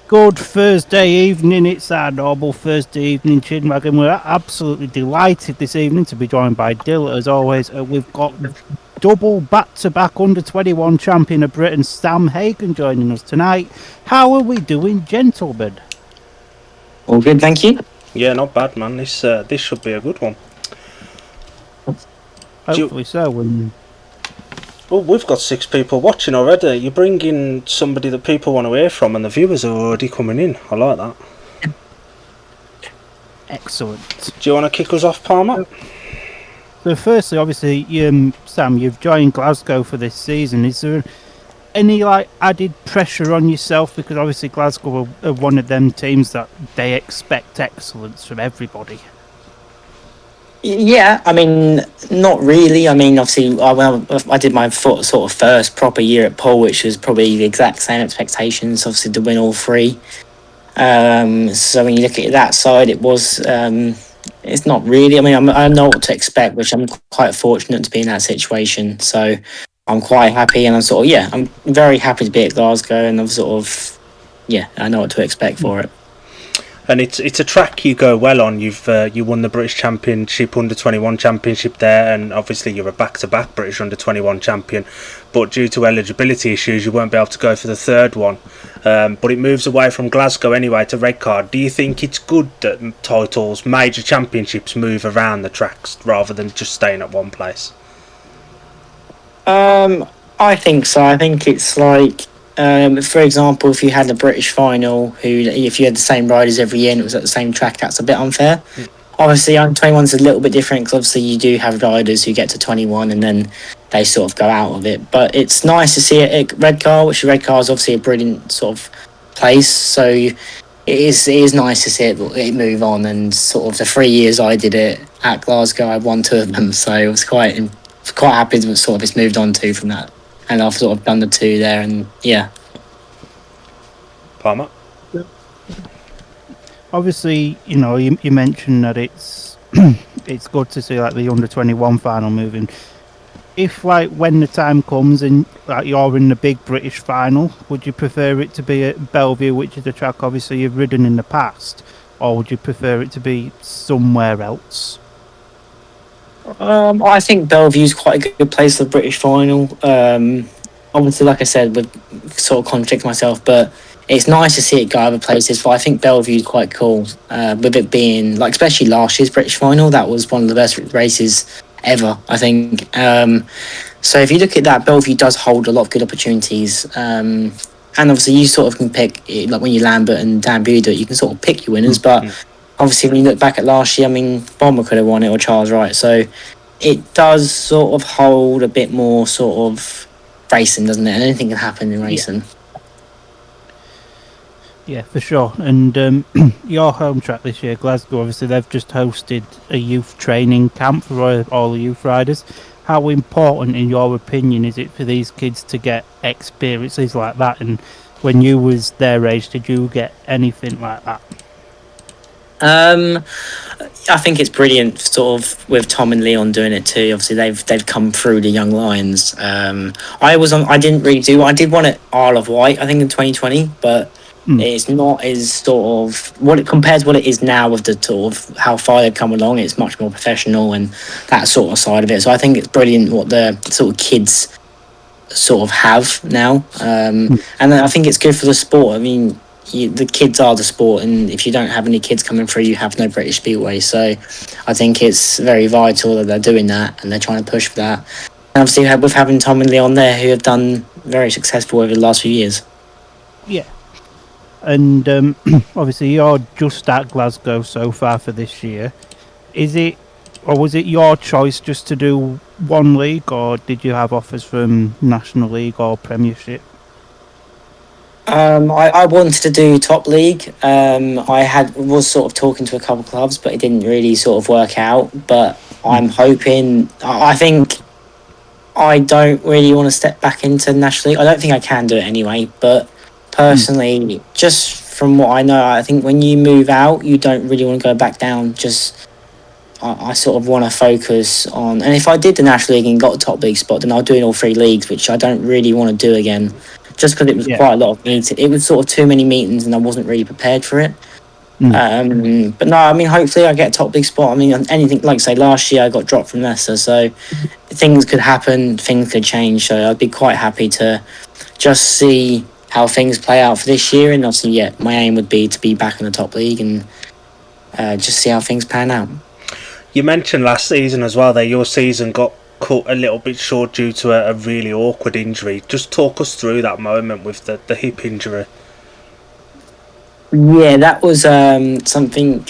Good Thursday evening. It's our normal Thursday evening chinwag, and we're absolutely delighted this evening to be joined by Dill. As always, we've got double back-to-back under-21 champion of Britain, Sam Hagon, joining us tonight. How are we doing, gentlemen? All good, thank you. Yeah, not bad, man. This should be a good one. Hopefully so. And well, we've got 6 people watching already. You're bringing somebody that people want to hear from, and the viewers are already coming in. I like that. Excellent. Do you want to kick us off, Palmer? So firstly, obviously, Sam, you've joined Glasgow for this season. Is there any added pressure on yourself? Because obviously Glasgow are one of them teams that they expect excellence from everybody. Yeah, I mean, not really. I mean, obviously, I did my sort of first proper year at Poole, which was probably the exact same expectations, obviously, to win all 3. So when you look at that side, it was, it's not really, I mean, I know what to expect, which I'm quite fortunate to be in that situation. So I'm quite happy, and I'm very happy to be at Glasgow, and I know what to expect for it. And it's a track you go well on. You won the British Championship under-21 championship there, and obviously you're a back-to-back British under-21 champion. But due to eligibility issues, you won't be able to go for the 3rd one. But it moves away from Glasgow anyway to Redcar. Do you think it's good that titles, major championships, move around the tracks rather than just staying at one place? I think so. I think it's like, for example, if you had a British final, if you had the same riders every year and it was at the same track, that's a bit unfair. Obviously, under 21 is a little bit different because obviously you do have riders who get to 21 and then they sort of go out of it. But it's nice to see it at Redcar, which Redcar is obviously a brilliant sort of place. So it is nice to see it move on. And sort of the 3 years I did it at Glasgow, I won 2 of them. So I was quite happy that sort of it's moved on to from that. And I've sort of done the 2 there, and yeah. Palmer? Obviously, you mentioned that it's it's good to see the under-21 final moving. If when the time comes and you're in the big British final, would you prefer it to be at Bellevue, which is a track obviously you've ridden in the past, or would you prefer it to be somewhere else? I think Bellevue's quite a good place for the British final. Obviously, like I said, would sort of contradict myself, but it's nice to see it go other places. But I think Bellevue's quite cool, with it being especially last year's British final. That was one of the best races ever, I think. So if you look at that, Bellevue does hold a lot of good opportunities. And obviously, you sort of can pick, when you Lambert and Dan Bew do it, you can sort of pick your winners, but obviously, when you look back at last year, I mean, Bomber could have won it or Charles Wright. So it does sort of hold a bit more sort of racing, doesn't it? And anything can happen in racing. Yeah, for sure. And your home track this year, Glasgow, obviously they've just hosted a youth training camp for all the youth riders. How important, in your opinion, is it for these kids to get experiences like that? And when you was their age, did you get anything like that? I think it's brilliant, sort of with Tom and Leon doing it too. Obviously, they've come through the Young Lions. I didn't really do. I did one at Isle of Wight, I think, in 2020, but it's not as sort of what it compares what it is now with the sort of how far they've come along. It's much more professional and that sort of side of it. So I think it's brilliant what the sort of kids sort of have now, and I think it's good for the sport. I mean, the kids are the sport, and if you don't have any kids coming through, you have no British Speedway. So I think it's very vital that they're doing that and they're trying to push for that. And obviously with having Tom and Leon there, who have done very successful over the last few years. Yeah. And obviously you're just at Glasgow so far for this year. Was it your choice just to do one league, or did you have offers from National League or Premiership? I wanted to do top league. I was sort of talking to a couple of clubs, but it didn't really sort of work out. But I'm hoping. I think I don't really want to step back into National League. I don't think I can do it anyway. But personally, just from what I know, I think when you move out, you don't really want to go back down. I sort of want to focus on, and if I did the National League and got a top league spot, then I'll do it in all 3 leagues, which I don't really want to do again. just because it was quite a lot of meetings. It was sort of too many meetings, and I wasn't really prepared for it. But no, I mean, hopefully I get a top league spot. I mean, anything, like say last year I got dropped from Leicester, so things could happen, things could change. So I'd be quite happy to just see how things play out for this year. And obviously, yeah, my aim would be to be back in the top league and just see how things pan out. You mentioned last season as well that your season got cut a little bit short due to a really awkward injury. Just talk us through that moment with the hip injury. Yeah, that was something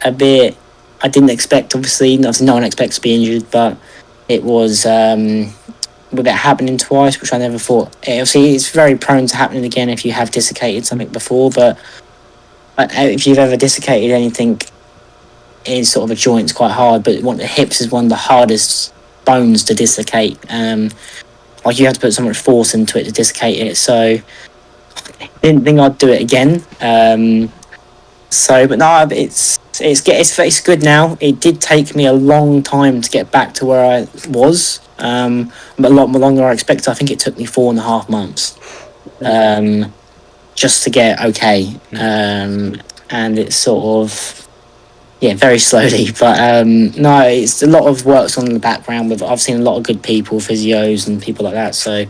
a bit I didn't expect. Obviously, no one expects to be injured, but it was with it happening twice, which I never thought. Obviously, it's very prone to happening again if you have dislocated something before. But if you've ever dislocated anything in sort of a joint, it's quite hard. But the hips is one of the hardest bones to dislocate. Like you have to put so much force into it to dislocate it. So didn't think I'd do it again. But no, it's good now. It did take me a long time to get back to where I was. But a lot more longer I expected. I think it took me 4.5 months just to get okay. And it's sort of very slowly. But no, it's a lot of work's on in the background. I've seen a lot of good people, physios and people like that. So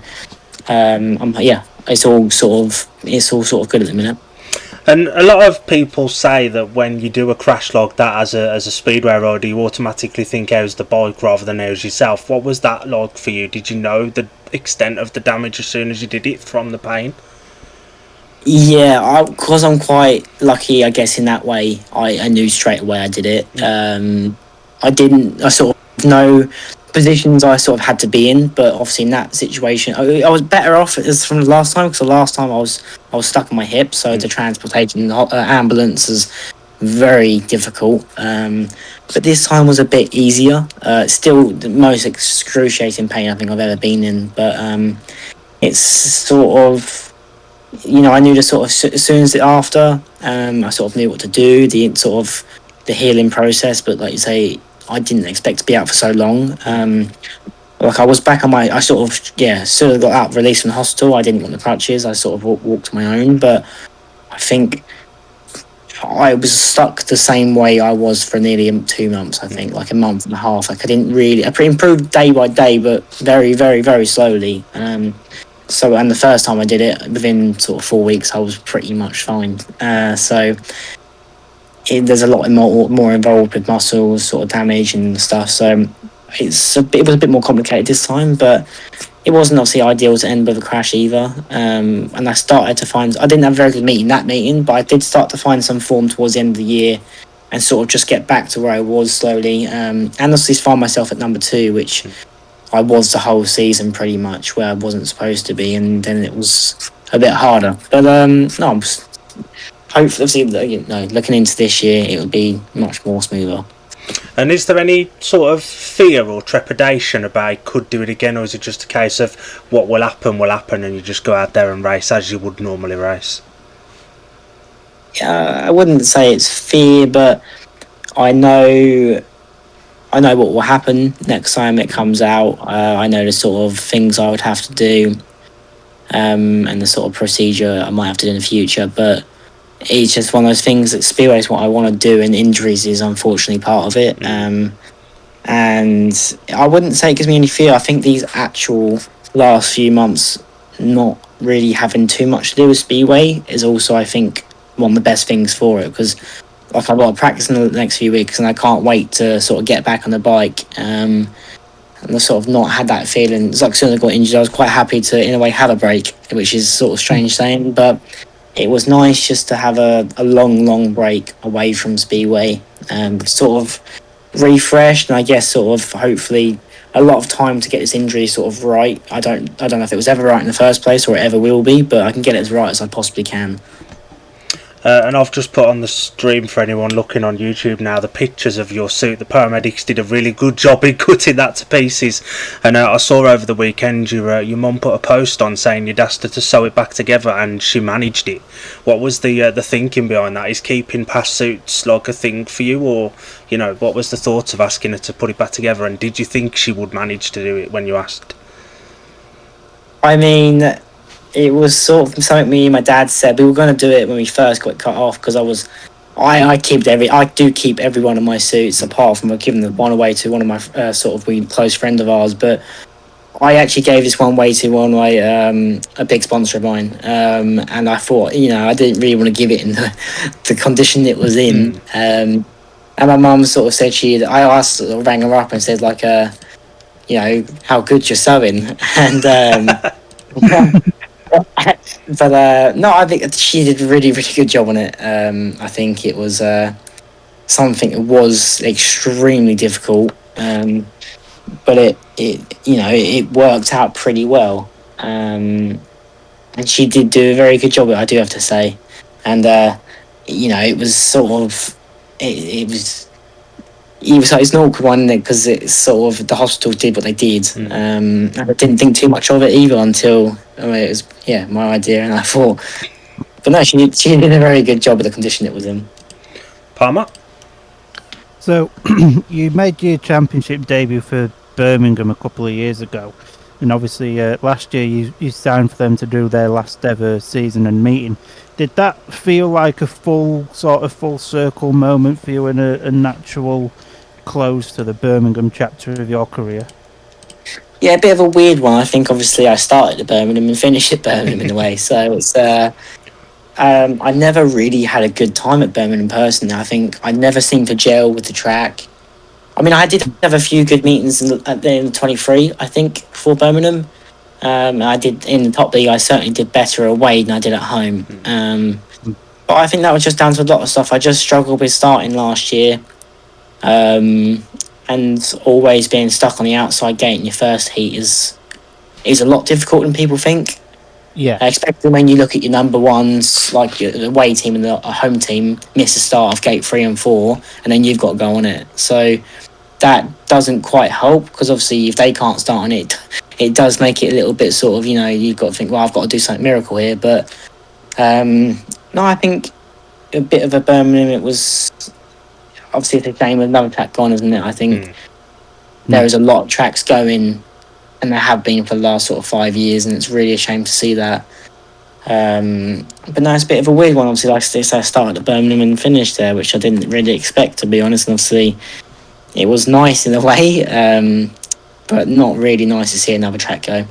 it's all sort of good at the minute. And a lot of people say that when you do a crash like that as a speedway rider, you automatically think how's the bike rather than how's yourself. What was that like for you? Did you know the extent of the damage as soon as you did it from the pain? Yeah, because I'm quite lucky, I guess, in that way. I knew straight away I did it. I sort of know positions I sort of had to be in, but obviously in that situation I was better off as from the last time, because the last time I was stuck on my hip, so the transportation ambulance is very difficult, but this time was a bit easier. Still the most excruciating pain I think I've ever been in, but it's sort of, I knew as soon as after I sort of knew what to do, the healing process, but like you say, I didn't expect to be out for so long. Like I was back on I sort of got out released from the hospital. I didn't want the crutches. I sort of walked my own, but I think I was stuck the same way I was for nearly 2 months. I think like a month and a half. I improved day by day, but very, very, very slowly. And the first time I did it, within sort of 4 weeks, I was pretty much fine. There's a lot more involved with muscles sort of damage and stuff, so it was a bit more complicated this time, but it wasn't obviously ideal to end with a crash either. And I started to find, I didn't have a very good meeting, but I did start to find some form towards the end of the year and sort of just get back to where I was slowly, and obviously find myself at number 2, which I was the whole season pretty much, where I wasn't supposed to be, and then it was a bit harder. But no, hopefully, looking into this year, it will be much more smoother. And is there any sort of fear or trepidation about could do it again, or is it just a case of what will happen, and you just go out there and race as you would normally race? I wouldn't say it's fear, but I know what will happen next time it comes out. I know the sort of things I would have to do, and the sort of procedure I might have to do in the future, but it's just one of those things that Speedway is what I want to do, and injuries is unfortunately part of it. And I wouldn't say it gives me any fear. I think these actual last few months not really having too much to do with Speedway is also, I think, one of the best things for it, because like I've got to practice in the next few weeks, and I can't wait to sort of get back on the bike. And I sort of not had that feeling. It's like as soon as I got injured, I was quite happy to, in a way, have a break, which is sort of strange saying, but it was nice just to have a long break away from Speedway, sort of refreshed, and I guess sort of hopefully a lot of time to get this injury sort of right. I don't know if it was ever right in the first place or it ever will be, but I can get it as right as I possibly can. And I've just put on the stream for anyone looking on YouTube now the pictures of your suit. The paramedics did a really good job in cutting that to pieces. And I saw over the weekend your mum put a post on saying you'd asked her to sew it back together, and she managed it. What was the thinking behind that? Is keeping past suits like a thing for you, or what was the thought of asking her to put it back together? And did you think she would manage to do it when you asked? I mean, it was sort of something me and my dad said. We were going to do it when we first got cut off because I do keep every one of my suits apart from giving the one away to one of my sort of really close friend of ours. But I actually gave this one way to one of my a big sponsor of mine, and I thought I didn't really want to give it in the condition it was in. And my mum sort of said rang her up and said like how good you're sewing and. But no, I think she did a really, really good job on it. I think it was something that was extremely difficult, but it worked out pretty well. And she did do a very good job, I do have to say. And it was sort of it's an awkward one because it's sort of the hospital did what they did. I didn't think too much of it either until it was my idea, and I thought, but no, she did a very good job of the condition it was in. Palmer? So you made your championship debut for Birmingham a couple of years ago, and obviously last year you signed for them to do their last ever season and meeting. Did that feel like a full circle moment for you and a natural close to the Birmingham chapter of your career? Yeah, a bit of a weird one. I think obviously I started at Birmingham and finished at Birmingham in a way. So it's I never really had a good time at Birmingham personally. I think I never seemed to gel with the track. I mean, I did have a few good meetings in 23, I think, for Birmingham. I did in the top league. I certainly did better away than I did at home. But I think that was just down to a lot of stuff. I just struggled with starting last year. And always being stuck on the outside gate in your first heat is a lot difficult than people think. Yeah. Especially when you look at your number ones, like the away team and the home team, miss the start of gate 3 and 4, and then you've got to go on it. So that doesn't quite help because obviously if they can't start on it, it does make it a little bit sort of, you've got to think, well, I've got to do something miracle here. But no, I think a bit of a Birmingham, it was obviously it's a shame with another track gone, isn't it? I think there is a lot of tracks going, and there have been for the last sort of 5 years, and it's really a shame to see that. But no, it's a bit of a weird one. Obviously, like I started at Birmingham and finished there, which I didn't really expect, to be honest. And obviously, it was nice in a way, but not really nice to see another track go.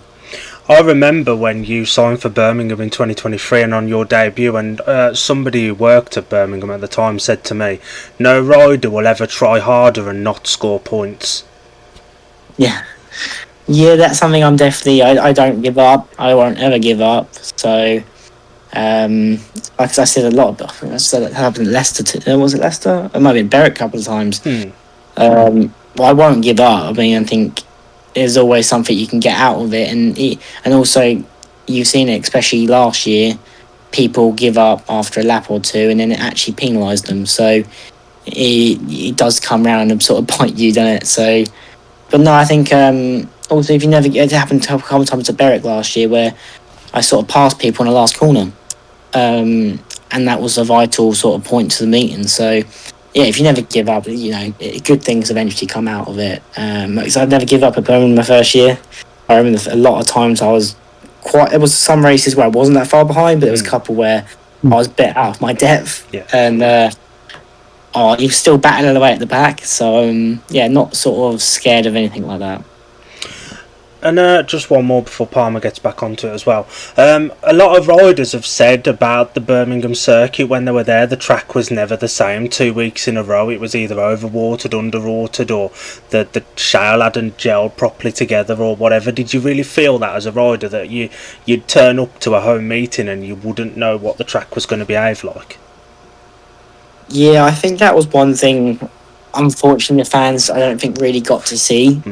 I remember when you signed for Birmingham in 2023 and on your debut, and somebody who worked at Birmingham at the time said to me, no rider will ever try harder and not score points. Yeah, that's something I'm definitely, I don't give up. I won't ever give up. So, like I said a lot, I said that happened at Leicester. Was it Leicester? It might have been Berwick a couple of times. But I won't give up. I mean, I think there's always something you can get out of it, and also you've seen it, especially last year. People give up after a lap or two, and then it actually penalised them. So it does come round and sort of bite you, doesn't it? So, but no, I think also if you never it happened a couple of times at Berwick last year where I sort of passed people in the last corner, and that was a vital sort of point to the meeting. So. Yeah, if you never give up, good things eventually come out of it. Because I'd never give up at Birmingham my first year. I remember a lot of times there was some races where I wasn't that far behind, but there was a couple where I was a bit out of my depth. Yeah. And you're still battling away at the back. So, not sort of scared of anything like that. And just one more before Palmer gets back onto it as well. A lot of riders have said about the Birmingham circuit when they were there, the track was never the same. 2 weeks in a row, it was either overwatered, underwatered, or the shale hadn't gelled properly together or whatever. Did you really feel that as a rider, that you'd turn up to a home meeting and you wouldn't know what the track was going to behave like? Yeah, I think that was one thing, unfortunately, the fans, I don't think, really got to see.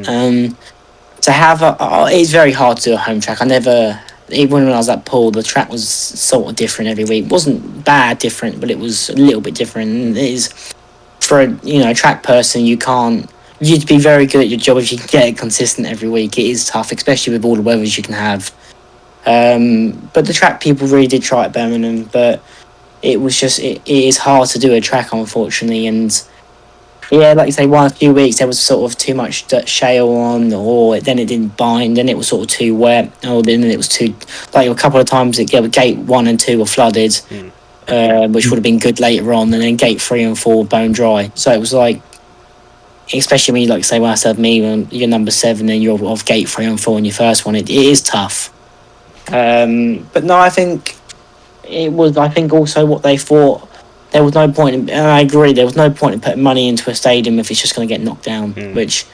To have it's very hard to do a home track. Even when I was at Poole, the track was sort of different every week. It wasn't bad different, but it was a little bit different. And it is, for a track person, you'd be very good at your job if you can get it consistent every week. It is tough, especially with all the weathers you can have. But the track people really did try at Birmingham, but it was just, it is hard to do a track, unfortunately. And Yeah, like you say, one few weeks there was sort of too much shale on, or then it didn't bind, then it was sort of too wet, or then it was too, like a couple of times gate 1 and 2 were flooded, which would have been good later on, and then gate 3 and 4 bone dry. So it was like, especially when you like say, when I said me, when you're number 7 and you're off gate 3 and 4 in your first one, it is tough. But no, I think it was. I think also what they thought. There was no point, and I agree, there was no point in putting money into a stadium if it's just going to get knocked down, which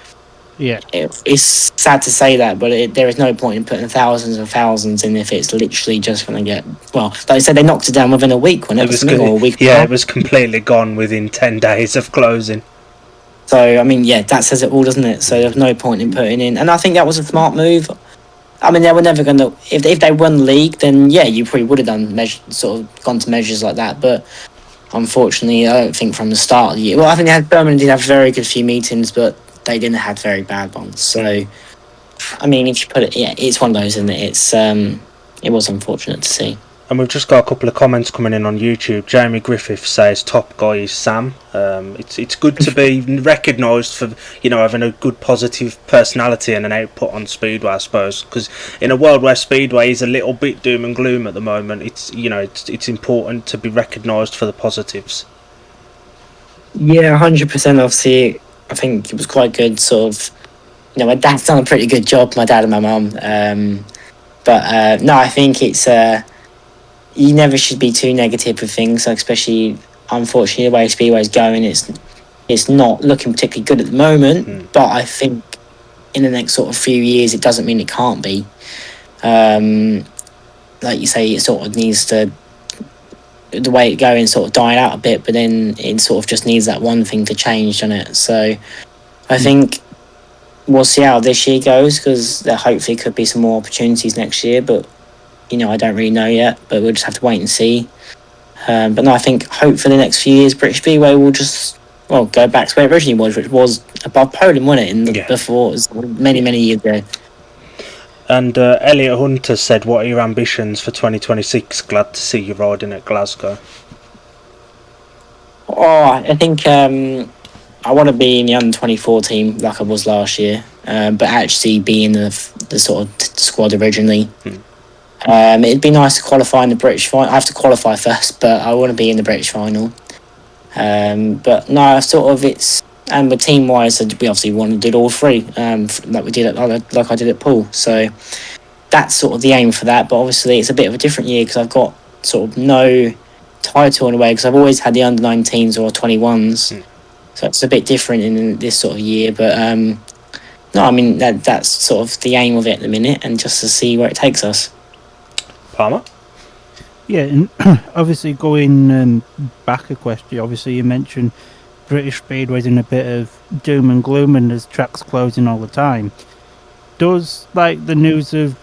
it's sad to say that, but there is no point in putting thousands and thousands in if it's literally just going to get, well, like I said, they knocked it down within a week, when it was or a week. Yeah, it was completely gone within 10 days of closing. So, I mean, yeah, that says it all, doesn't it? So there's no point in putting in, and I think that was a smart move. I mean, they were never going to, if they won the league, then yeah, you probably would have done sort of gone to measures like that, but unfortunately, I don't think from the start of the year. Well, I think Birmingham did have very good few meetings, but they didn't have very bad ones. So, I mean, if you put it, yeah, it's one of those, isn't it? It was unfortunate to see. And we've just got a couple of comments coming in on YouTube. Jamie Griffith says top guy is Sam. It's good to be recognised for having a good positive personality and an output on Speedway, I suppose. Because in a world where Speedway is a little bit doom and gloom at the moment, it's important to be recognised for the positives. Yeah, 100%. Obviously, I think it was quite good. Sort of, my dad's done a pretty good job. My dad and my mum. But no, I think it's. You never should be too negative with things, especially, unfortunately, the way Speedway's going, it's not looking particularly good at the moment, but I think in the next sort of few years, it doesn't mean it can't be. Like you say, it sort of needs to, the way it's going sort of died out a bit, but then it sort of just needs that one thing to change, doesn't it? So I think we'll see how this year goes, because there hopefully could be some more opportunities next year, but I don't really know yet, but we'll just have to wait and see. But no, I think hopefully the next few years, British Speedway will just go back to where it originally was, which was above Poland, wasn't it? Before, it was many, many years ago. And Elliot Hunter said, what are your ambitions for 2026? Glad to see you riding at Glasgow. I think I want to be in the under-24 team like I was last year, but actually be in the sort of squad originally. It'd be nice to qualify in the British final. I have to qualify first, but I want to be in the British final. But no, sort of it's, and with team wise, we obviously want to do all three, like we did like I did at Poole. So that's sort of the aim for that. But obviously, it's a bit of a different year because I've got sort of no title in a way, because I've always had the under-19s or 21s. So it's a bit different in this sort of year. But no, I mean that's sort of the aim of it at the minute, and just to see where it takes us. Palmer? Yeah, and obviously going back a question, obviously you mentioned British Speedway's in a bit of doom and gloom and there's tracks closing all the time. Does, like, the news of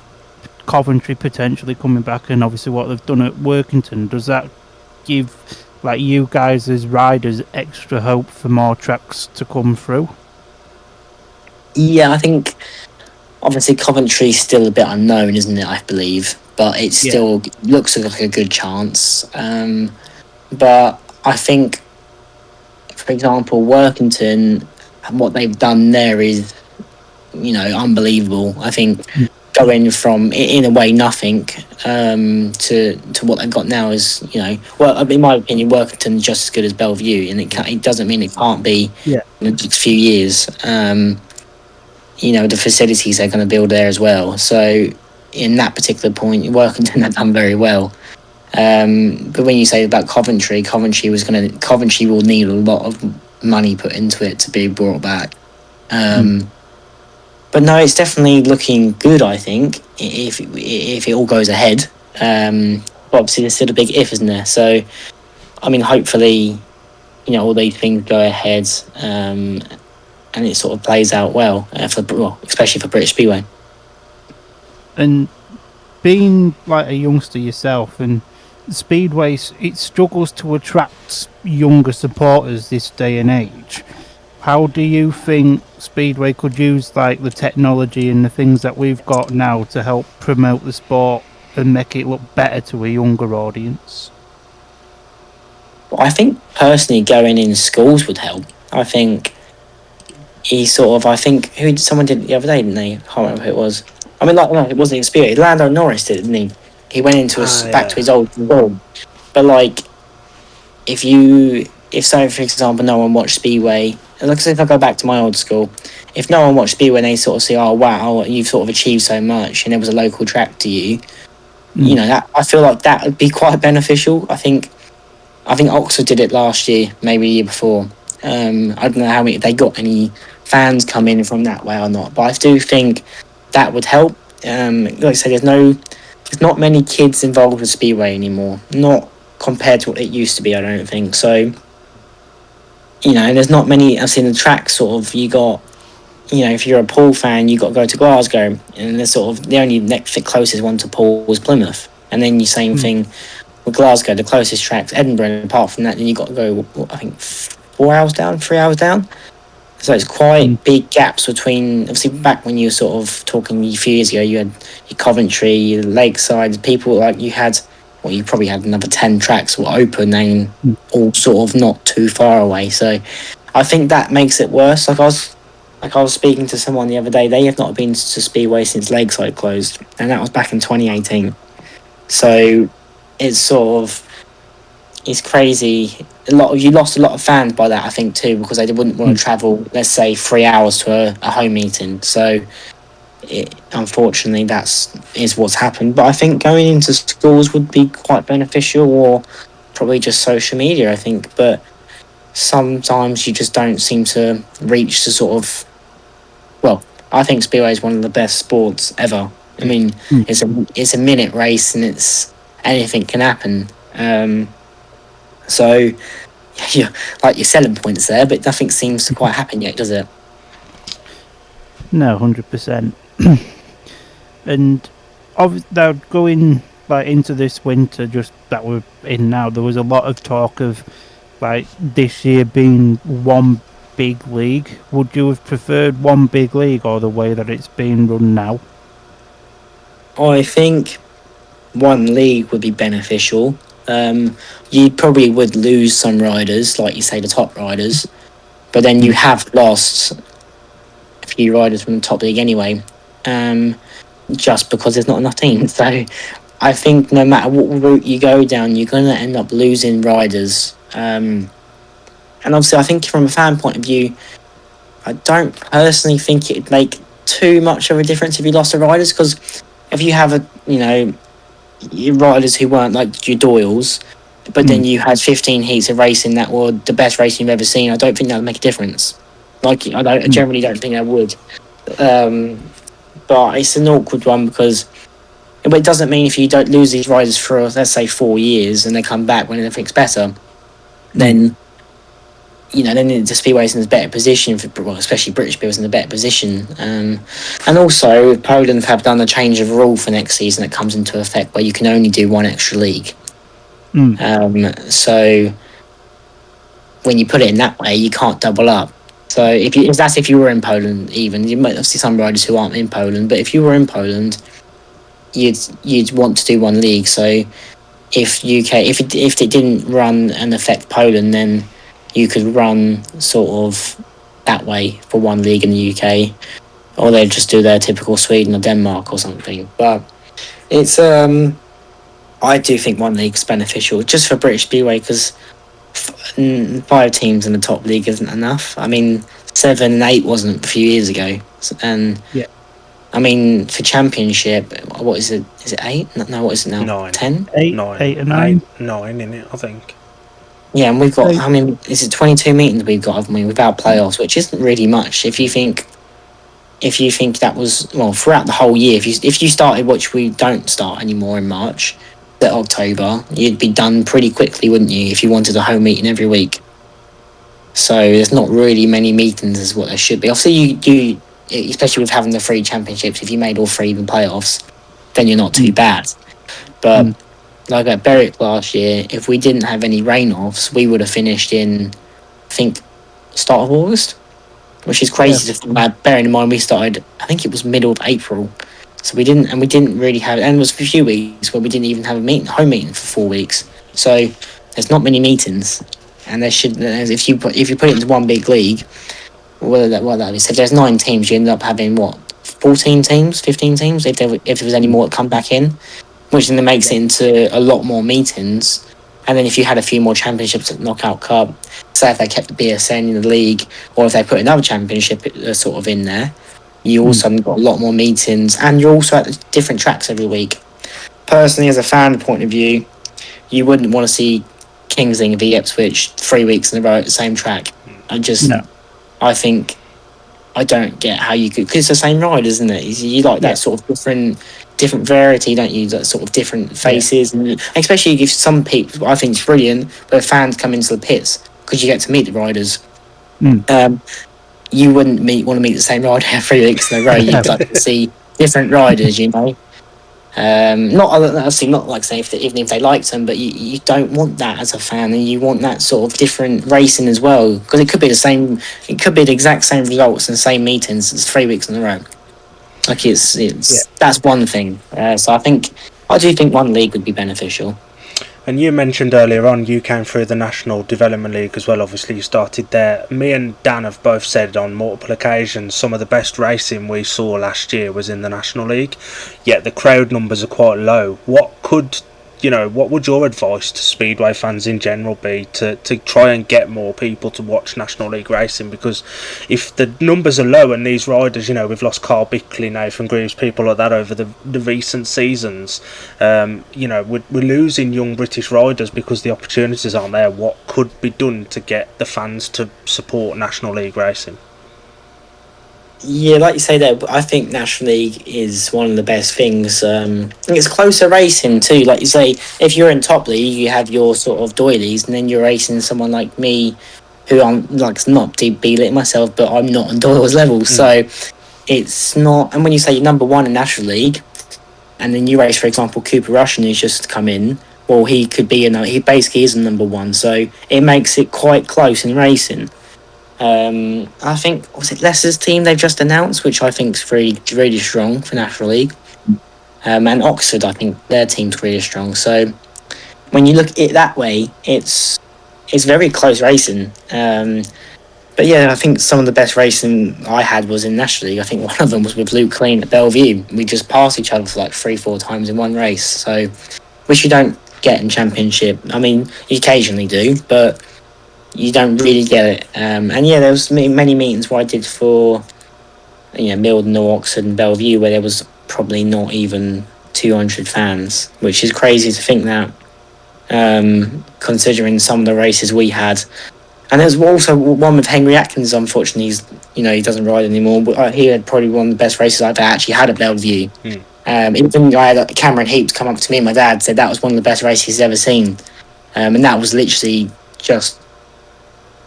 Coventry potentially coming back and obviously what they've done at Workington, does that give, like, you guys as riders extra hope for more tracks to come through? Yeah, I think obviously Coventry's still a bit unknown, isn't it, I believe? But it still looks like a good chance. But I think, for example, Workington, what they've done there is, unbelievable. I think going from, in a way, nothing to what they've got now is, well, in my opinion, Workington's just as good as Bellevue, and it doesn't mean it can't be in the next few years. The facilities they're going to build there as well. So in that particular point, Workington have done very well. But when you say about Coventry will need a lot of money put into it to be brought back. But no, it's definitely looking good, I think, if it all goes ahead. But obviously there's still a big if, isn't there? So, I mean, hopefully, all these things go ahead, and it sort of plays out well, especially for British Speedway. And being like a youngster yourself, and Speedway, it struggles to attract younger supporters this day and age. How do you think Speedway could use like the technology and the things that we've got now to help promote the sport and make it look better to a younger audience? Well, I think personally going in schools would help. I think he sort of, I think, someone did it the other day, didn't they? I can't remember who it was. I mean, like, no, it wasn't even Speedway. Lando Norris did it, didn't he? He went into back to his old form. But, like, if say, for example, no one watched Speedway, like I said, if I go back to my old school, if no one watched Speedway and they sort of say, oh, wow, you've sort of achieved so much, and there was a local track to you, you know, that I feel like that would be quite beneficial. I think Oxford did it last year, maybe the year before. I don't know how many they got any fans come in from that way or not, but I do think that would help. Like I said, there's not many kids involved with Speedway anymore, not compared to what it used to be. I don't think so. You know, there's not many. I've seen the track sort of. You got, you know, if you're a Poole fan, you got to go to Glasgow, and the sort of the only next closest one to Poole was Plymouth, and then the same thing with Glasgow. The closest track's Edinburgh, and apart from that, then you got to go. I think 3 hours down. So it's quite big gaps between. Obviously, back when you were sort of talking a few years ago, you had your Coventry, your Lakeside, people like you had. Well, you probably had another 10 tracks were open and all sort of not too far away. So I think that makes it worse. Like I was speaking to someone the other day. They have not been to Speedway since Lakeside closed, and that was back in 2018. So it's crazy. You lost a lot of fans by that, I think, too, because they wouldn't want to travel, let's say, 3 hours to a home meeting. So unfortunately, is what's happened. But I think going into schools would be quite beneficial, or probably just social media, I think. But sometimes you just don't seem to reach the sort of. Well, I think Speedway is one of the best sports ever. I mean, it's a minute race, and anything can happen. So, yeah, like your selling points there, but nothing seems to quite happen yet, does it? No, 100%. And now going like into this winter, just that we're in now, there was a lot of talk of like this year being one big league. Would you have preferred one big league or the way that it's being run now? I think one league would be beneficial. You probably would lose some riders, like you say, the top riders, but then you have lost a few riders from the top league anyway, just because there's not enough teams. So I think no matter what route you go down, you're going to end up losing riders. And obviously, I think from a fan point of view, I don't personally think it'd make too much of a difference if you lost the riders, because if you have your riders who weren't like your Doyles, but then you had 15 heats of racing that were the best racing you've ever seen, I don't think that would make a difference. Like, I generally don't think that would. But it's an awkward one because it doesn't mean if you don't lose these riders for, let's say, 4 years and they come back when everything's better, then then the Speedway's in a better position, especially British Speedway's in a better position. And also, Poland have done a change of rule for next season that comes into effect where you can only do one extra league. So when you put it in that way, you can't double up. So if you were in Poland, even you might see some riders who aren't in Poland, but if you were in Poland, you'd want to do one league. So if it didn't run and affect Poland, then you could run sort of that way for one league in the UK, or they'd just do their typical Sweden or Denmark or something. But it's I do think one league's beneficial just for British Speedway, because 5 teams in the top league isn't enough. I mean, 7 and 8 wasn't a few years ago, and I mean, for Championship, what is it? Is it 8? No, what is it now? 9. 10? 8 and 9. 9 in it, I think. Yeah, and we've got, I mean, is it 22 meetings we've got, haven't we, without playoffs, which isn't really much. If you think that was, well, throughout the whole year, if you started, which we don't start anymore in March, that October, you'd be done pretty quickly, wouldn't you, if you wanted a home meeting every week? So there's not really many meetings as what there should be. Obviously, you especially with having the 3 championships, if you made all 3 even playoffs, then you're not too bad. But like at Berwick last year, if we didn't have any rain-offs, we would have finished in, I think, start of August, which is crazy to think about, bearing in mind we started, I think it was middle of April. So we didn't really have, and it was a few weeks where we didn't even have a home meeting for 4 weeks. So there's not many meetings. and there should, if you put it into one big league, what that is, if there's 9 teams, you end up having 14 teams, 15 teams, if there was any more that come back in, which then makes it into a lot more meetings. And then if you had a few more championships at Knockout Cup, say if they kept the BSN in the league, or if they put another championship sort of in there, you also got a lot more meetings, and you're also at different tracks every week. Personally, as a fan point of view, you wouldn't want to see Kingsling v Ipswich 3 weeks in a row at the same track. I think I don't get how you could, because it's the same ride, isn't it? You like that sort of different variety, don't you? That sort of different faces, and especially if some people, I think it's brilliant where fans come into the pits because you get to meet the riders. You wouldn't want to meet the same rider 3 weeks in a row. You'd like to see different riders, you know. Not like say even if they liked them, but you don't want that as a fan, and you want that sort of different racing as well, because it could be the exact same results and same meetings as 3 weeks in a row. Like that's one thing. So I do think one league would be beneficial. And you mentioned earlier on you came through the National Development League as well. Obviously you started there. Me and Dan have both said on multiple occasions some of the best racing we saw last year was in the National League, yet the crowd numbers are quite low. What would your advice to Speedway fans in general be to try and get more people to watch National League racing? Because if the numbers are low and these riders, we've lost Carl Bickley, Nathan Greaves, people like that over the recent seasons, we're losing young British riders because the opportunities aren't there. What could be done to get the fans to support National League racing? Yeah, like you say there, I think National League is one of the best things. It's closer racing too. Like you say, if you're in top league, you have your sort of doilies, and then you're racing someone like me, who I'm like not deep belittling myself, but I'm not on Doyle's level. So it's not. And when you say you're number one in National League, and then you race, for example, Cooper Russian, who's just come in, well, he could be he basically is a number one. So it makes it quite close in racing. I think, was it Leicester's team they've just announced, which I think is really, really strong for National League. And Oxford, I think their team's really strong. So when you look at it that way, it's very close racing. But yeah, I think some of the best racing I had was in National League. I think one of them was with Luke Clean at Bellevue. We just passed each other for like 3-4 times in one race. So, which you don't get in Championship. I mean, you occasionally do, but you don't really get it. And yeah, there was many meetings where I did for Milden or Oxford and Bellevue where there was probably not even 200 fans, which is crazy to think that, considering some of the races we had. And there's also one with Henry Atkins. Unfortunately, he doesn't ride anymore, but he had probably one of the best races I've actually had at Bellevue. Even I had Cameron Heaps come up to me and my dad said that was one of the best races he's ever seen, and that was literally just.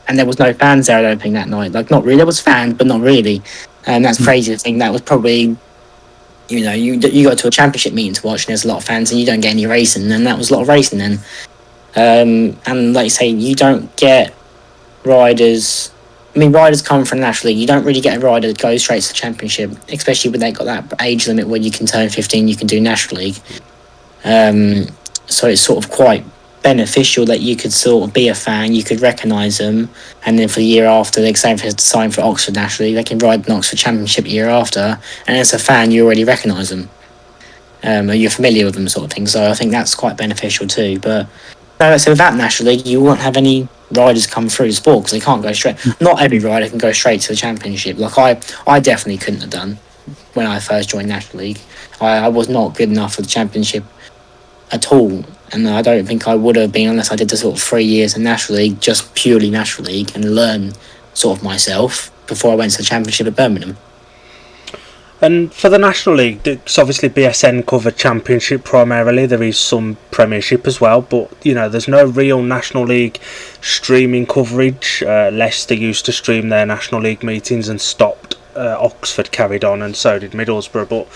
And there was no fans there, I don't think, that night. Like, not really. There was fans, but not really. And that's crazy to think. That was probably, you go to a championship meeting to watch and there's a lot of fans and you don't get any racing. And that was a lot of racing then. And like you say, you don't get riders. I mean, riders come from National League. You don't really get a rider that goes straight to the championship, especially when they got that age limit where you can turn 15, you can do National League. So it's sort of quite beneficial that you could sort of be a fan, you could recognise them, and then for the year after, they say if they sign for Oxford National League, they can ride an Oxford Championship the year after, and as a fan you already recognise them, or you're familiar with them, sort of thing. So I think that's quite beneficial too. But so without National League, you won't have any riders come through the sport because they can't go straight. Not every rider can go straight to the Championship. Like I definitely couldn't have done when I first joined National League. I was not good enough for the Championship at all, and I don't think I would have been unless I did the sort of 3 years in National League, just purely National League, and learn sort of myself before I went to the Championship at Birmingham. And for the National League, it's obviously BSN cover Championship primarily. There is some Premiership as well, but there's no real National League streaming coverage. Leicester used to stream their National League meetings and stopped. Oxford carried on, and so did Middlesbrough, but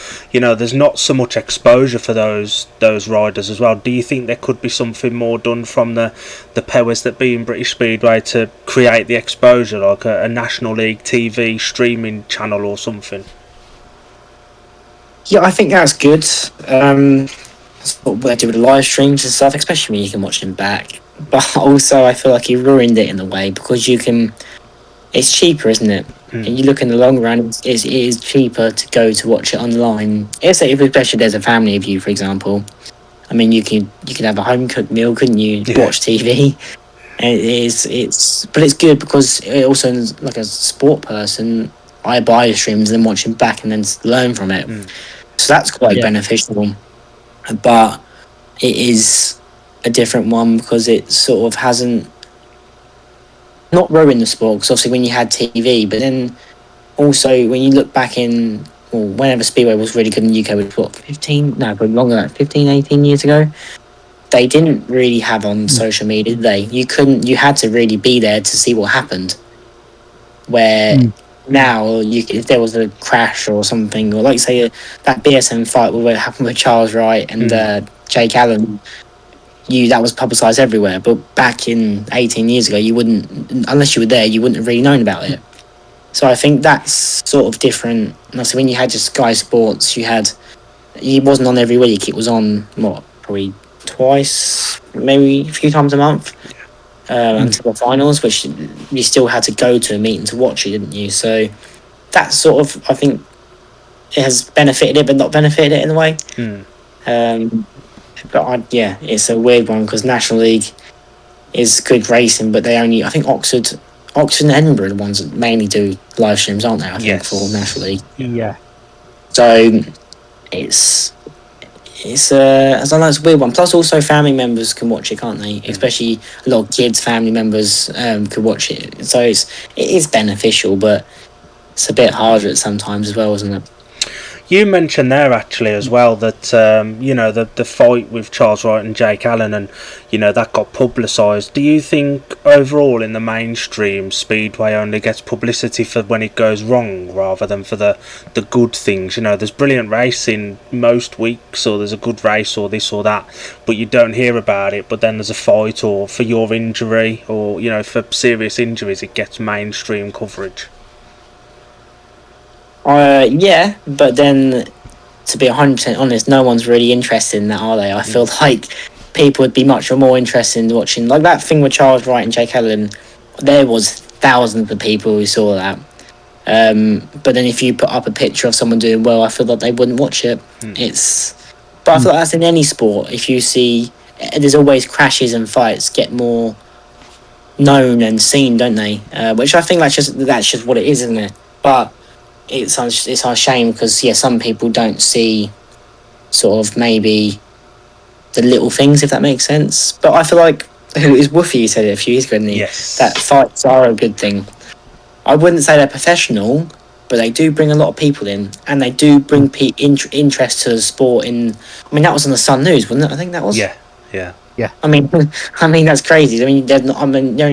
there's not so much exposure for those riders as well. Do you think there could be something more done from the powers that be in British Speedway to create the exposure, like a National League TV streaming channel or something? Yeah, I think that's good. That's what they do with the live streams and stuff, especially when you can watch them back. but also I feel like he ruined it in a way because you can. It's cheaper, isn't it? And you look in the long run, it is cheaper to go to watch it online. If especially there's a family of you, for example. I mean, you could have a home cooked meal, couldn't you? Yeah. Watch TV. And but it's good because it also, like a sport person, I buy the streams and then watch them back and then learn from it. So that's quite beneficial. But it is a different one because it sort of hasn't not ruined the sport. Because obviously when you had TV, but then also when you look back in, well, whenever Speedway was really good in the UK, which what 15? No, but longer than that, 15, 18 years ago. They didn't really have on social media, did they? You had to really be there to see what happened. Where now, if there was a crash or something, or like say that BSM fight where it happened with Charles Wright and Jake Allen, that was publicised everywhere. But back in 18 years ago, you wouldn't, unless you were there, you wouldn't have really known about it. So I think that's sort of different. And so when you had just Sky Sports, it wasn't on every week. It was on probably twice, maybe a few times a month until the finals, which you still had to go to a meeting to watch it, didn't you? So that sort of, I think, it has benefited it, but not benefited it in a way. But it's a weird one because National League is good racing, but I think Oxford and Edinburgh are the ones that mainly do live streams, aren't they? I think for National League. Yeah. So it's I don't know, it's a weird one. Plus, also family members can watch it, can't they? Especially a lot of kids, family members could watch it. So it is beneficial, but it's a bit harder sometimes as well, isn't it? You mentioned there actually as well that the fight with Charles Wright and Jake Allen, and that got publicised. Do you think overall in the mainstream Speedway only gets publicity for when it goes wrong rather than for the good things? There's brilliant racing most weeks, or there's a good race or this or that, but you don't hear about it. But then there's a fight, or for your injury, or for serious injuries, it gets mainstream coverage. Yeah, but then to be 100% honest, no one's really interested in that, are they? I feel like people would be much more interested in watching, like that thing with Charles Wright and Jake Allen. There was thousands of people who saw that. But then if you put up a picture of someone doing well, I feel like they wouldn't watch it. But I feel like that's in any sport. If you see, there's always crashes and fights get more known and seen, don't they? Which I think that's just what it is, isn't it? But it's a shame because some people don't see sort of maybe the little things, if that makes sense. But I feel like Woofy said it a few years ago, didn't he? Yes. That fights are a good thing. I wouldn't say they're professional, but they do bring a lot of people in, and they do bring interest to the sport. That was on the Sun News, wasn't it? I think that was. Yeah. I mean that's crazy. The only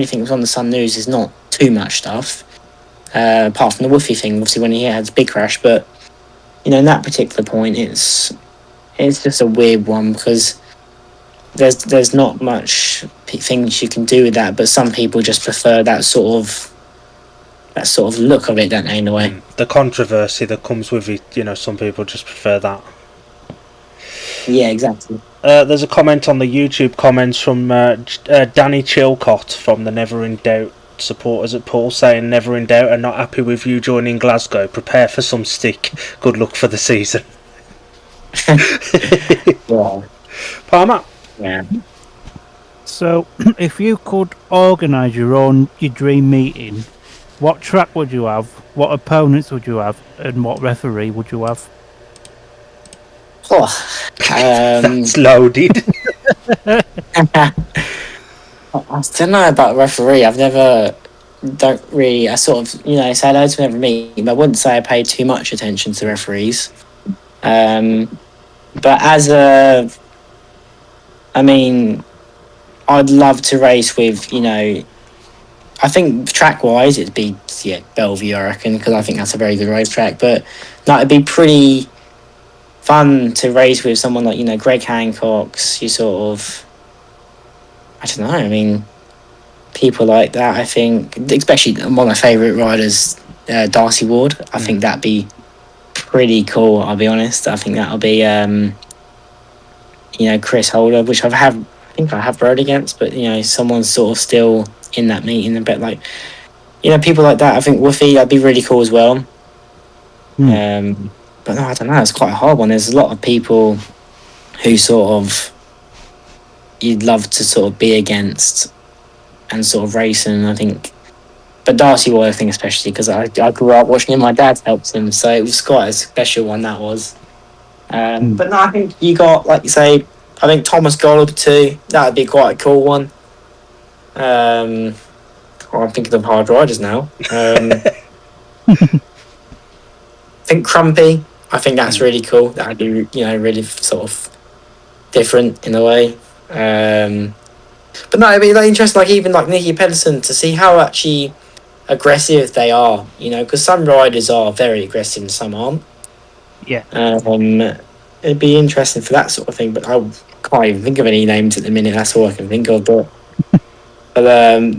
thing that was on the Sun News is not too much stuff. Apart from the Woofy thing, obviously when he had his big crash, but in that particular point, it's just a weird one because there's not much things you can do with that, but some people just prefer that sort of look of it, don't they? In a way, the controversy that comes with it, some people just prefer that. Yeah, exactly. There's a comment on the YouTube comments from Danny Chilcott from the Never in Doubt supporters at Paul, saying never in doubt and not happy with you joining Glasgow. Prepare for some stick. Good luck for the season. Yeah. Palmer? Yeah. So, if you could organise your dream meeting, what track would you have? What opponents would you have? And what referee would you have? That's loaded. I don't know about referee. I sort of, say hello to every meeting, but I wouldn't say I pay too much attention to referees. But I'd love to race with, I think track-wise it'd be, Bellevue, I reckon, because I think that's a very good racetrack. But no, it'd be pretty fun to race with someone like, Greg Hancock's, you sort of, I don't know, people like that, I think, especially one of my favourite riders, Darcy Ward, I think that'd be pretty cool, I'll be honest. I think that'll be, Chris Holder, which I've had think I have rode against, but someone's sort of still in that meeting a bit like people like that. I think Woofy, that'd be really cool as well. But no, I don't know. It's quite a hard one. There's a lot of people who sort of you'd love to sort of be against and sort of racing. I think, but Darcy Roy, I think especially because I grew up watching him. My dad helped him, so it was quite a special one that was. But no, I think you got, like you say, I think Thomas Golub too. That would be quite a cool one. I'm thinking of hard riders now. I think Crumpy. I think that's really cool. That would be really sort of different in a way. But no, it'd be like interesting. Like even like Nicky Pedersen to see how actually aggressive they are. Because some riders are very aggressive and some aren't. Yeah. It'd be interesting for that sort of thing, but I can't even think of any names at the minute. That's all I can think of. But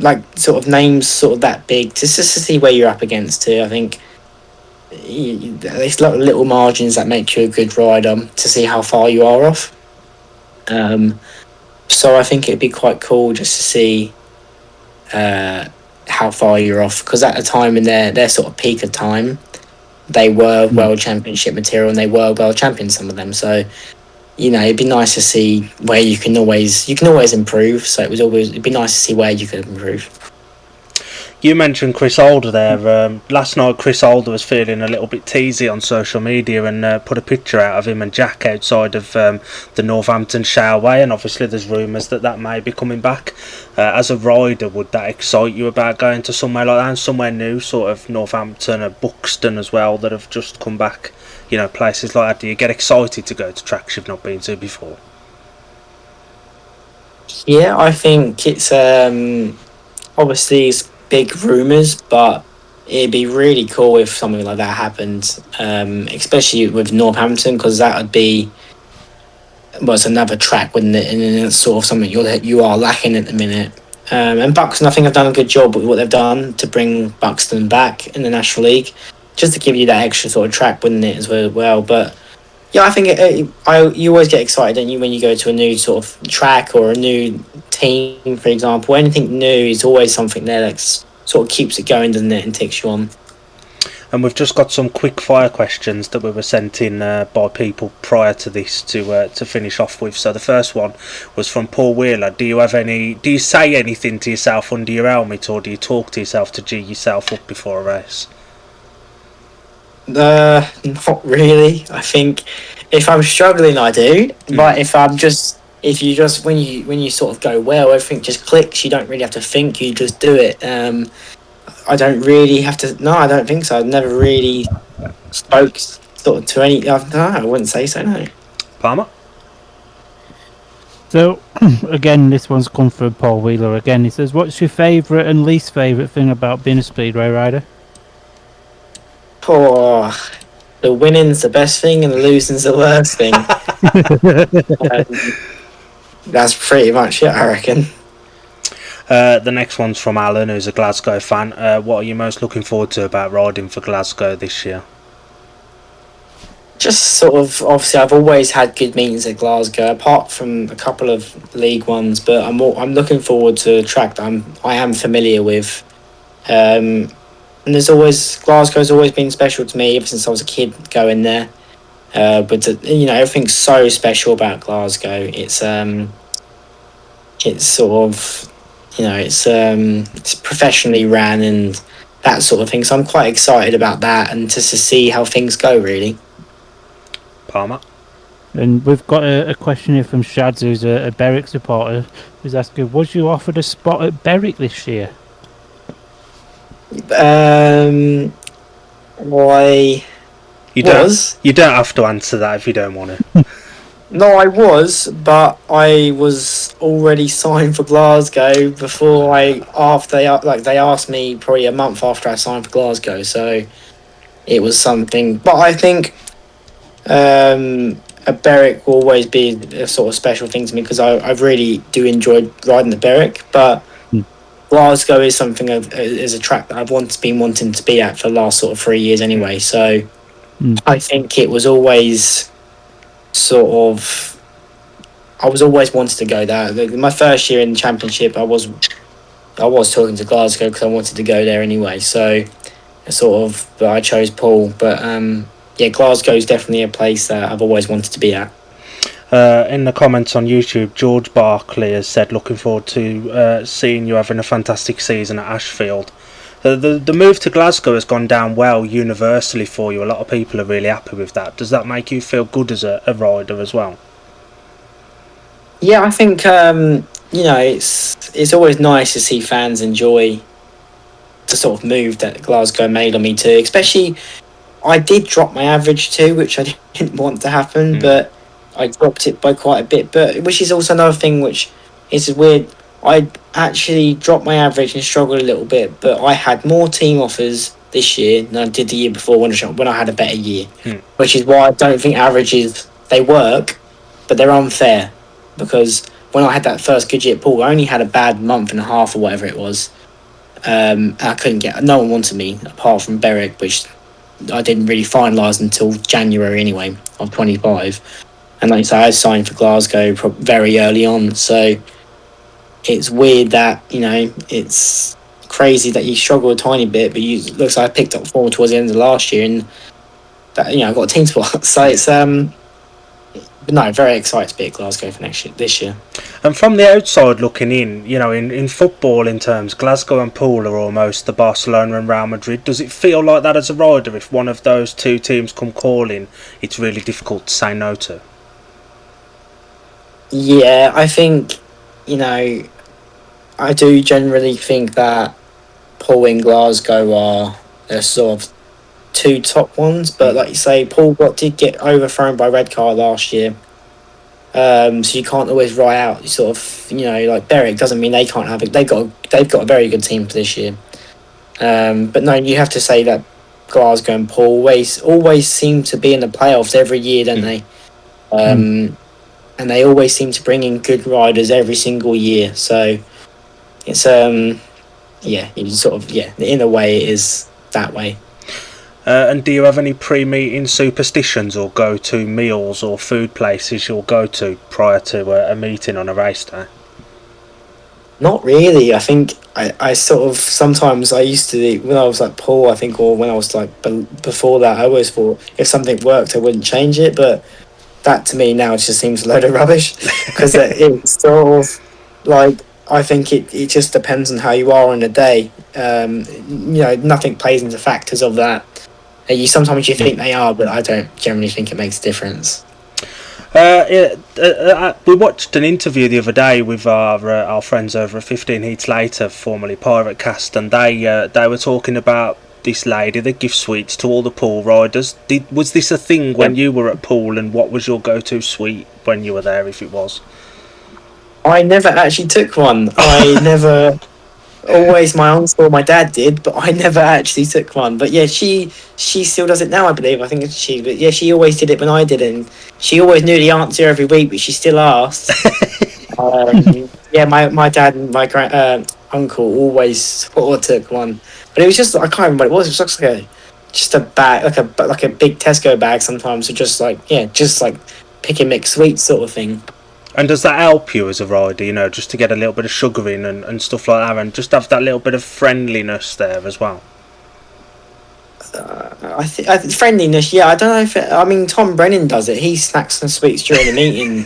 like sort of names sort of that big, just to see where you're up against too. I think there's little margins that make you a good rider to see how far you are off. So I think it'd be quite cool just to see how far you're off, because at the time in their sort of peak of time, they were world championship material and they were world champions, some of them. So it'd be nice to see where you can always improve. So it'd be nice to see where you could improve. You mentioned Chris Alder there. Last night Chris Alder was feeling a little bit teasy on social media and put a picture out of him and Jack outside of the Northampton Showerway, and obviously there's rumours that may be coming back. As a rider, would that excite you about going to somewhere like that, and somewhere new, sort of Northampton or Buxton as well, that have just come back, places like that? Do you get excited to go to tracks you've not been to before? Yeah, I think it's obviously it's big rumours, but it'd be really cool if something like that happened, especially with Northampton, because that would be, well, it's another track, wouldn't it? And it's sort of something you are lacking at the minute. And Buxton, I think, have done a good job with what they've done to bring Buxton back in the National League, just to give you that extra sort of track, wouldn't it, as well? But yeah, I think you always get excited, don't you, when you go to a new sort of track or a new team, for example. Anything new is always something there that sort of keeps it going, doesn't it, and takes you on. And we've just got some quick fire questions that we were sent in by people prior to this to finish off with. So the first one was from Paul Wheeler. Do you say anything to yourself under your helmet, or do you talk to yourself to G yourself up before a race? Not really. I think if I'm struggling, I do. But if you just when you sort of go well, everything just clicks. You don't really have to think. You just do it. I don't really have to. No, I don't think so. I've never really spoke sort of to any. No, I wouldn't say so. No. Palmer. So again, this one's come from Paul Wheeler again. He says, "What's your favourite and least favourite thing about being a speedway rider?" Oh, the winning's the best thing and the losing's the worst thing. That's pretty much it, I reckon. The next one's from Alan, who's a Glasgow fan. What are you most looking forward to about riding for Glasgow this year? Just sort of, obviously, I've always had good meetings at Glasgow, apart from a couple of league ones. But I'm looking forward to a track that I am familiar with. And Glasgow's always been special to me ever since I was a kid going there. But everything's so special about Glasgow. It's sort of, it's professionally ran and that sort of thing. So I'm quite excited about that and just to see how things go, really. Palmer. And we've got a question here from Shads, who's a Berwick supporter, who's asking, was you offered a spot at Berwick this year? Why? You don't have to answer that if you don't want to. No, I was, but I was already signed for Glasgow they asked me probably a month after I signed for Glasgow, so it was something. But I think a Berwick will always be a sort of special thing to me, because I really do enjoy riding the Berwick, but Glasgow is something is a track that I've been wanting to be at for the last sort of 3 years anyway. So I think it was always sort of I was always wanted to go there. My first year in the Championship, I was talking to Glasgow because I wanted to go there anyway. So but I chose Poole. But yeah, Glasgow is definitely a place that I've always wanted to be at. In the comments on YouTube, George Barkley has said, looking forward to seeing you having a fantastic season at Ashfield. The move to Glasgow has gone down well universally for you. A lot of people are really happy with that. Does that make you feel good as a rider as well? Yeah, I think it's always nice to see fans enjoy the sort of move that Glasgow made on me too. Especially, I did drop my average too, which I didn't want to happen, but I dropped it by quite a bit. But which is also another thing which is weird. I actually dropped my average and struggled a little bit, but I had more team offers this year than I did the year before when I had a better year. Which is why I don't think averages, they work, but they're unfair. Because when I had that first good year at Poole, I only had a bad month and a half or whatever it was. I couldn't no one wanted me apart from Berwick, which I didn't really finalise until January anyway of 25. And like I say, I signed for Glasgow very early on, so it's weird that, it's crazy that you struggle a tiny bit, but it looks like I picked up form towards the end of last year, and that I got a team spot. So it's but no, very excited to be at Glasgow for this year. And from the outside looking in, in football in terms, Glasgow and Poole are almost the Barcelona and Real Madrid. Does it feel like that as a rider? If one of those two teams come calling, it's really difficult to say no to. Yeah, I think, I do generally think that Poole and Glasgow are sort of two top ones, but like you say, Poole did get overthrown by red card last year, so you can't always write out sort of like Berwick doesn't mean they can't have it. They've got a very good team for this year, but no, you have to say that Glasgow and Poole always seem to be in the playoffs every year, don't they? And they always seem to bring in good riders every single year, so it's in a way it is that way. And do you have any pre-meeting superstitions or go-to meals or food places you'll go to prior to a meeting on a race day? Not really. I think I sort of sometimes I used to when I was like Poole, I think, or when I was like before that, I always thought if something worked, I wouldn't change it. But that to me now just seems a load of rubbish because it's sort of like I think it just depends on how you are on the day. Nothing plays into factors of that. Sometimes you think they are, but I don't generally think it makes a difference. We watched an interview the other day with our friends over at 15 Heats Later, formerly Pirate Cast, and they were talking about this lady that gives sweets to all the Poole riders. Was this a thing when you were at Poole, and what was your go-to sweet when you were there, if it was? I never actually took one. I never. Always my uncle or my dad did, but I never actually took one. But yeah, she still does it now, I believe. I think it's she. But yeah, she always did it when I did it. And she always knew the answer every week, but she still asked. Yeah, my dad and my uncle always sort of took one. But it was just, I can't remember what it was. It was just a bag, like a big Tesco bag sometimes. So just like pick and mix sweets sort of thing. And does that help you as a rider, just to get a little bit of sugar in and stuff like that, and just have that little bit of friendliness there as well? I think friendliness, yeah. I don't know if Tom Brennan does it. He snacks some sweets during the meeting.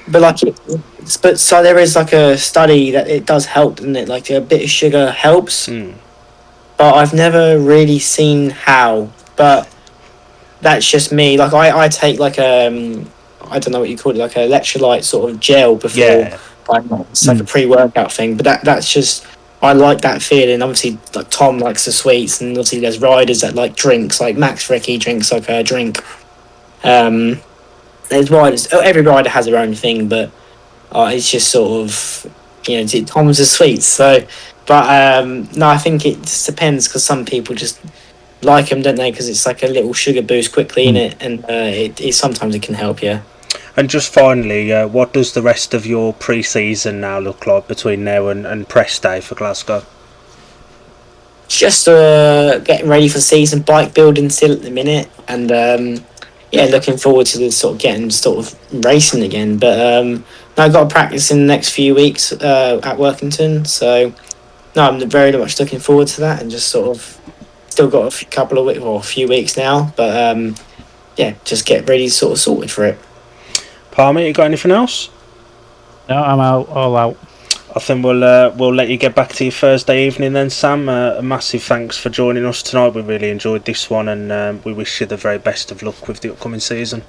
But so there is like a study that it does help, doesn't it? Like a bit of sugar helps. But I've never really seen how. But that's just me. Like I take like I don't know what you call it, like an electrolyte sort of gel before. Yeah. It's like a pre-workout thing, but that's just, I like that feeling. Obviously, like Tom likes the sweets, and obviously there's riders that like drinks, like Max Ricky drinks like a drink. There's riders, every rider has their own thing, but it's just sort of, Tom's the sweets. So, but no, I think it just depends, because some people just like them, don't they? Because it's like a little sugar boost quickly in it, and sometimes it can help you. And just finally, what does the rest of your pre-season now look like between now and press day for Glasgow? Just getting ready for season, bike building still at the minute, and yeah, looking forward to the sort of getting sort of racing again. But no, I've got to practice in the next few weeks at Workington, so no, I'm very much looking forward to that, and just sort of still got couple of weeks or a few weeks now, but yeah, just get ready, sort of sorted for it. Palmer, you got anything else? No, I'm out, all out. I think we'll let you get back to your Thursday evening then, Sam. A massive thanks for joining us tonight. We really enjoyed this one, and we wish you the very best of luck with the upcoming season.